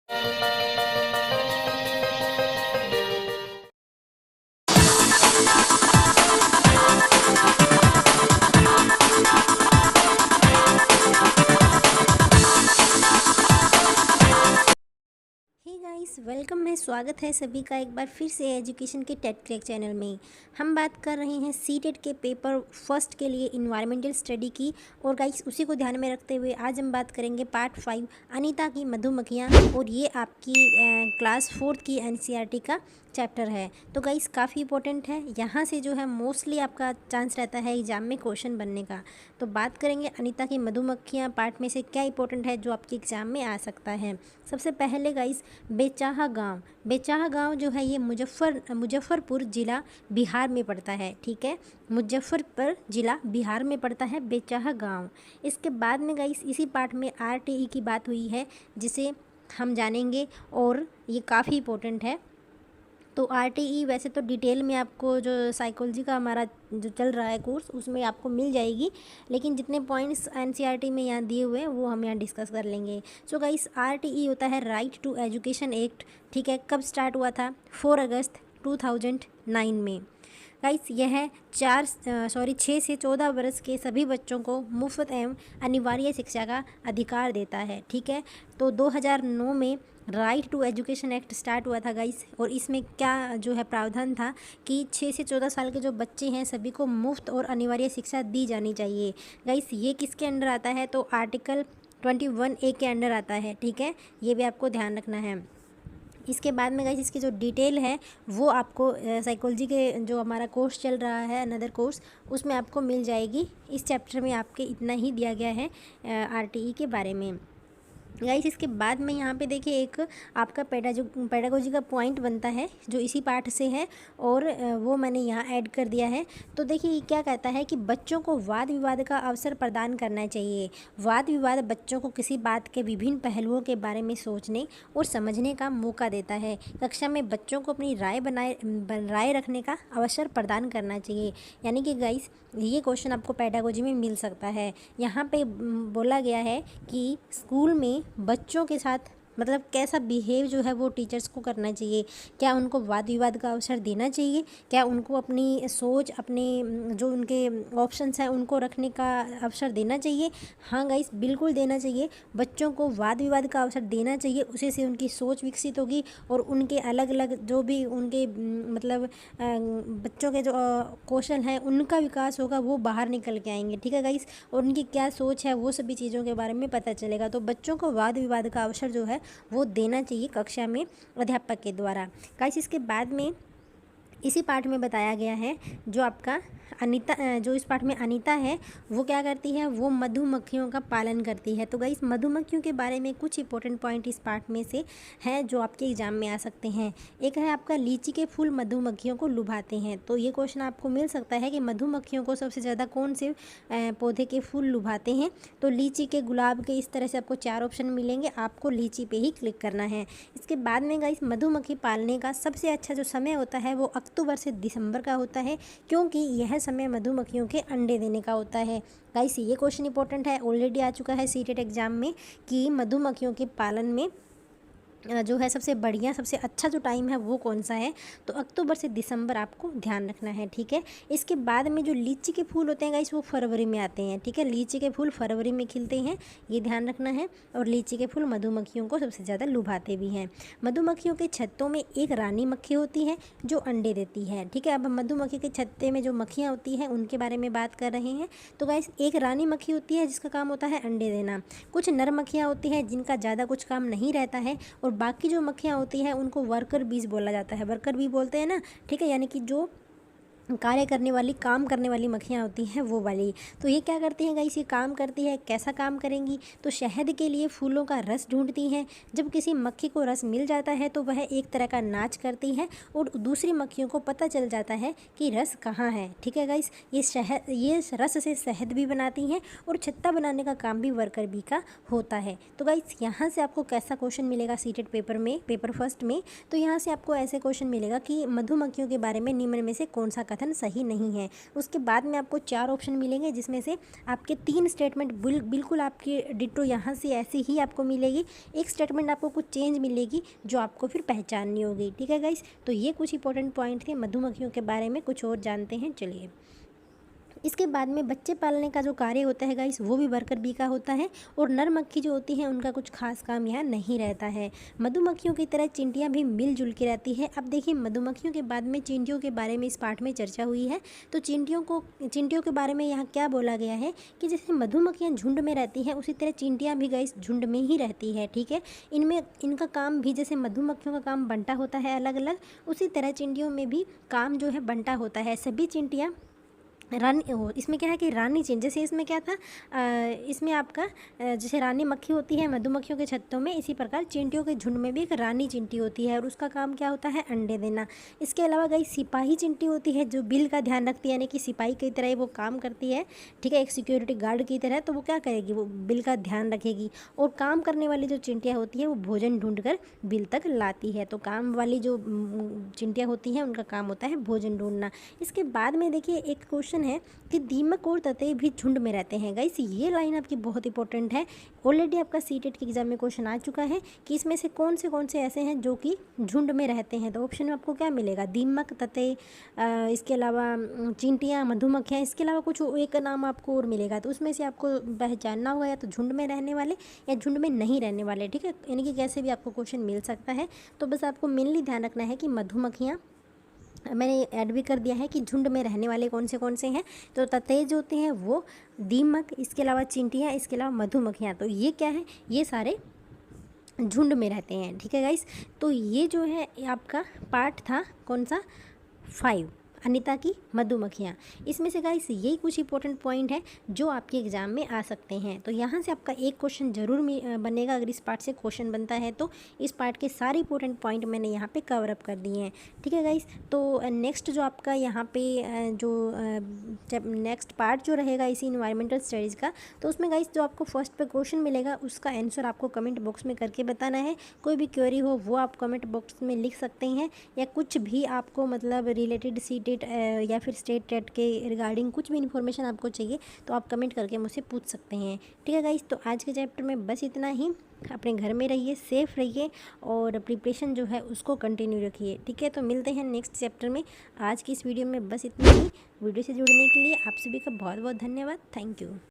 Hey guys, welcome है, स्वागत है सभी का एक बार फिर से एजुकेशन के टेट क्रैक चैनल में। हम बात कर रहे हैं सीटेट के पेपर फर्स्ट के लिए इन्वायरमेंटल स्टडी की। और गाइस, उसी को ध्यान में रखते हुए आज हम बात करेंगे पार्ट 5 अनीता की मधुमक्खियाँ। और ये आपकी क्लास 4th की एनसीईआरटी का चैप्टर है। तो गाइस, काफ़ी इंपॉर्टेंट है। यहाँ से जो है मोस्टली आपका चांस रहता है एग्जाम में क्वेश्चन बनने का। तो बात करेंगे अनीता की मधुमक्खियाँ पार्ट में से क्या इंपॉर्टेंट है जो आपके एग्जाम में आ सकता है। सबसे पहले गाइस, बेचाहा गांव। बेचाहा गांव जो है ये मुजफ्फरपुर ज़िला बिहार में पड़ता है। ठीक है, मुजफ्फरपुर ज़िला बिहार में पड़ता है बेचाहा गांव। इसके बाद में गाइस इसी पार्ट में आरटीई की बात हुई है जिसे हम जानेंगे और ये काफ़ी इंपॉर्टेंट है। तो आरटीई वैसे तो डिटेल में आपको जो साइकोलॉजी का हमारा जो चल रहा है कोर्स उसमें आपको मिल जाएगी, लेकिन जितने पॉइंट्स एनसीईआरटी में यहाँ दिए हुए हैं वो हम यहाँ डिस्कस कर लेंगे। सो गाइस, आरटीई होता है राइट टू एजुकेशन एक्ट। ठीक है, कब स्टार्ट हुआ था? 4 अगस्त 2009 में। गाइस, यह 6 से 14 वर्ष के सभी बच्चों को मुफ्त एवं अनिवार्य शिक्षा का अधिकार देता है। ठीक है, तो 2009 में right to education act start हुआ था गाइस। और इसमें क्या जो है प्रावधान था कि 6 से 14 साल के जो बच्चे हैं सभी को मुफ्त और अनिवार्य शिक्षा दी जानी चाहिए। गाइस, ये किसके अंडर आता है? तो आर्टिकल 21A के अंडर आता है। ठीक है, ये भी आपको ध्यान रखना है। इसके बाद में गाइस इसकी जो डिटेल है वो आपको साइकोलॉजी के जो हमारा कोर्स चल रहा है अनदर कोर्स उसमें आपको मिल जाएगी। इस चैप्टर में आपके इतना ही दिया गया है आरटीई के बारे में। गाइस, इसके बाद में यहाँ पे देखिए एक आपका पेडागोजी का पॉइंट बनता है जो इसी पाठ से है और वो मैंने यहाँ ऐड कर दिया है। तो देखिए ये क्या कहता है कि बच्चों को वाद विवाद का अवसर प्रदान करना चाहिए। वाद विवाद बच्चों को किसी बात के विभिन्न पहलुओं के बारे में सोचने और समझने का मौका देता है। कक्षा में बच्चों को अपनी राय रखने का अवसर प्रदान करना चाहिए। यानी कि गाइस, ये क्वेश्चन आपको पेडागोजी में मिल सकता है। यहाँ पे बोला गया है कि स्कूल में बच्चों के साथ मतलब कैसा बिहेव जो है वो टीचर्स को करना चाहिए। क्या उनको वाद विवाद का अवसर देना चाहिए? क्या उनको अपनी सोच, अपने जो उनके ऑप्शंस हैं उनको रखने का अवसर देना चाहिए? हाँ गाइस, बिल्कुल देना चाहिए। बच्चों को वाद विवाद का अवसर देना चाहिए, उसी से उनकी सोच विकसित होगी और उनके अलग अलग जो भी उनके मतलब बच्चों के जो कौशल हैं उनका विकास होगा, वो बाहर निकल के आएंगे। ठीक है गाइस, और उनकी क्या सोच है वो सभी चीज़ों के बारे में पता चलेगा। तो बच्चों को वाद विवाद का अवसर जो है वो देना चाहिए कक्षा में अध्यापक के द्वारा। गाइस, इसके बाद में इसी पाठ में बताया गया है जो आपका अनीता जो इस पाठ में अनीता है वो क्या करती है? वो मधुमक्खियों का पालन करती है। तो गाइस, मधुमक्खियों के बारे में कुछ इंपॉर्टेंट पॉइंट इस पाठ में से है जो आपके एग्जाम में आ सकते हैं। एक है आपका लीची के फूल मधुमक्खियों को लुभाते हैं। तो ये क्वेश्चन आपको मिल सकता है कि मधुमक्खियों को सबसे ज़्यादा कौन से पौधे के फूल लुभाते हैं? तो लीची के, गुलाब के, इस तरह से आपको 4 ऑप्शन मिलेंगे। आपको लीची पे ही क्लिक करना है। इसके बाद में गाइस, मधुमक्खी पालने का सबसे अच्छा जो समय होता है वो अक्टूबर से दिसंबर का होता है, क्योंकि यह समय मधुमक्खियों के अंडे देने का होता है। गाइस, ये क्वेश्चन इंपॉर्टेंट है, ऑलरेडी आ चुका है सीटेट एग्जाम में कि मधुमक्खियों के पालन में जो है सबसे बढ़िया, सबसे अच्छा जो टाइम है वो कौन सा है? तो अक्टूबर से दिसंबर आपको ध्यान रखना है। ठीक है, इसके बाद में जो लीची के फूल होते हैं गाइस वो फरवरी में आते हैं। ठीक है, लीची के फूल फरवरी में खिलते हैं, ये ध्यान रखना है। और लीची के फूल मधुमक्खियों को सबसे ज़्यादा लुभाते भी हैं। मधुमक्खियों के छत्तों में एक रानी मक्खी होती है जो अंडे देती है। ठीक है, अब हम मधुमक्खी के छत्ते में जो मक्खियाँ होती हैं उनके बारे में बात कर रहे हैं। तो गाइस, एक रानी मक्खी होती है जिसका काम होता है अंडे देना। कुछ नर मक्खियाँ होती हैं जिनका ज़्यादा कुछ काम नहीं रहता है, और बाकी जो मक्खियाँ होती हैं उनको वर्कर बीज बोला जाता है। वर्कर बी बोलते हैं ना। ठीक है, यानी कि जो कार्य करने वाली, काम करने वाली मक्खियाँ होती हैं वो वाली। तो ये क्या करती हैं गाइस? ये काम करती है, कैसा काम करेंगी? तो शहद के लिए फूलों का रस ढूंढती हैं। जब किसी मक्खी को रस मिल जाता है तो वह एक तरह का नाच करती है और दूसरी मक्खियों को पता चल जाता है कि रस कहाँ है। ठीक है गाइस, ये रस से शहद भी बनाती हैं और छत्ता बनाने का काम भी वर्कर बी का होता है। तो गाइस, यहाँ से आपको कैसा क्वेश्चन मिलेगा सीटेट पेपर में, पेपर फर्स्ट में? तो यहाँ से आपको ऐसे क्वेश्चन मिलेगा कि मधुमक्खियों के बारे में निम्न में से कौन सा कथन सही नहीं है। उसके बाद में आपको 4 ऑप्शन मिलेंगे, जिसमें से आपके 3 स्टेटमेंट बिल्कुल आपकी डिट्टो यहाँ से ऐसी ही आपको मिलेगी। एक स्टेटमेंट आपको कुछ चेंज मिलेगी जो आपको फिर पहचाननी होगी। ठीक है गाइस, तो ये कुछ इंपॉर्टेंट पॉइंट थे मधुमक्खियों के बारे में। कुछ और जानते हैं, चलिए। इसके बाद में बच्चे पालने का जो कार्य होता है गाइस, वो भी वर्कर बी का होता है, और नर मक्खी जो होती है उनका कुछ खास काम यहाँ नहीं रहता है। मधुमक्खियों की तरह चींटियाँ भी मिलजुल के रहती है। अब देखिए, मधुमक्खियों के बाद में चींटियों के बारे में इस पाठ में चर्चा हुई है। तो चींटियों के बारे में यहाँ क्या बोला गया है कि जैसे मधुमक्खियाँ झुंड में रहती हैं, उसी तरह चींटियाँ भी गाइस झुंड में ही रहती है। ठीक है, इनका काम भी जैसे मधुमक्खियों का काम बंटा होता है अलग अलग, उसी तरह चींटियों में भी काम जो है बंटा होता है। सभी चींटियाँ इसमें क्या है कि रानी चींटी, जैसे इसमें क्या था, इसमें आपका जैसे रानी मक्खी होती है मधुमक्खियों के छत्तों में, इसी प्रकार चींटियों के झुंड में भी एक रानी चींटी होती है और उसका काम क्या होता है, अंडे देना। इसके अलावा गई सिपाही चींटी होती है जो बिल का ध्यान रखती है, यानी कि सिपाही की तरह वो काम करती है। ठीक है, एक सिक्योरिटी गार्ड की तरह। तो वो क्या करेगी, वो बिल का ध्यान रखेगी। और काम करने वाली जो चिंटियाँ होती है वो भोजन ढूंढ कर बिल तक लाती है। तो काम वाली जो चिंटियाँ होती हैं उनका काम होता है भोजन ढूंढना। इसके बाद में देखिए एक क्वेश्चन है कि दीमक और ततई भी झुंड में रहते हैं। गाइस, ये लाइन आपकी बहुत इंपॉर्टेंट है। ऑलरेडी आपका सीटेट के एग्जाम में क्वेश्चन आ चुका है कि इसमें से कौन से ऐसे हैं जो कि झुंड में रहते हैं। तो ऑप्शन में आपको क्या मिलेगा, दीमक, ततई, इसके अलावा चींटियाँ, मधुमक्खियाँ, इसके अलावा कुछ एक नाम आपको और मिलेगा। तो उसमें से आपको पहचानना होगा या तो झुंड में रहने वाले या झुंड में नहीं रहने वाले। ठीक है, यानी कि कैसे भी आपको क्वेश्चन मिल सकता है। तो बस आपको मेनली ध्यान रखना है कि मधुमक्खियाँ, मैंने ऐड भी कर दिया है कि झुंड में रहने वाले कौन से हैं। तो ततई जो होते हैं वो, दीमक, इसके अलावा चींटियाँ, इसके अलावा मधुमक्खियाँ। तो ये क्या है, ये सारे झुंड में रहते हैं। ठीक है गाइस, तो ये जो है आपका पार्ट था कौन सा, 5, अनिता की मधुमक्खियाँ। इसमें से गाइस यही कुछ इंपॉर्टेंट पॉइंट है जो आपके एग्जाम में आ सकते हैं। तो यहाँ से आपका एक क्वेश्चन जरूर बनेगा। अगर इस पार्ट से क्वेश्चन बनता है तो इस पार्ट के सारे इंपॉर्टेंट पॉइंट मैंने यहाँ पे कवर अप कर दिए हैं। ठीक है गाइस, तो नेक्स्ट जो आपका यहाँ पे जो जब नेक्स्ट पार्ट जो रहेगा इसी इन्वायरमेंटल स्टडीज़ का, तो उसमें गाइस जो आपको फर्स्ट पे क्वेश्चन मिलेगा उसका आंसर आपको कमेंट बॉक्स में करके बताना है। कोई भी क्वेरी हो वो आप कमेंट बॉक्स में लिख सकते हैं, या कुछ भी आपको मतलब रिलेटेड सीटेट या फिर स्टेट टेट के रिगार्डिंग कुछ भी इन्फॉर्मेशन आपको चाहिए तो आप कमेंट करके मुझसे पूछ सकते हैं। ठीक है गाइस, तो आज के चैप्टर में बस इतना ही। अपने घर में रहिए, सेफ़ रहिए और प्रिपरेशन जो है उसको कंटिन्यू रखिए। ठीक है, तो मिलते हैं नेक्स्ट चैप्टर में। आज की इस वीडियो में बस इतना ही। वीडियो से जुड़ने के लिए आप सभी का बहुत बहुत धन्यवाद। Thank you.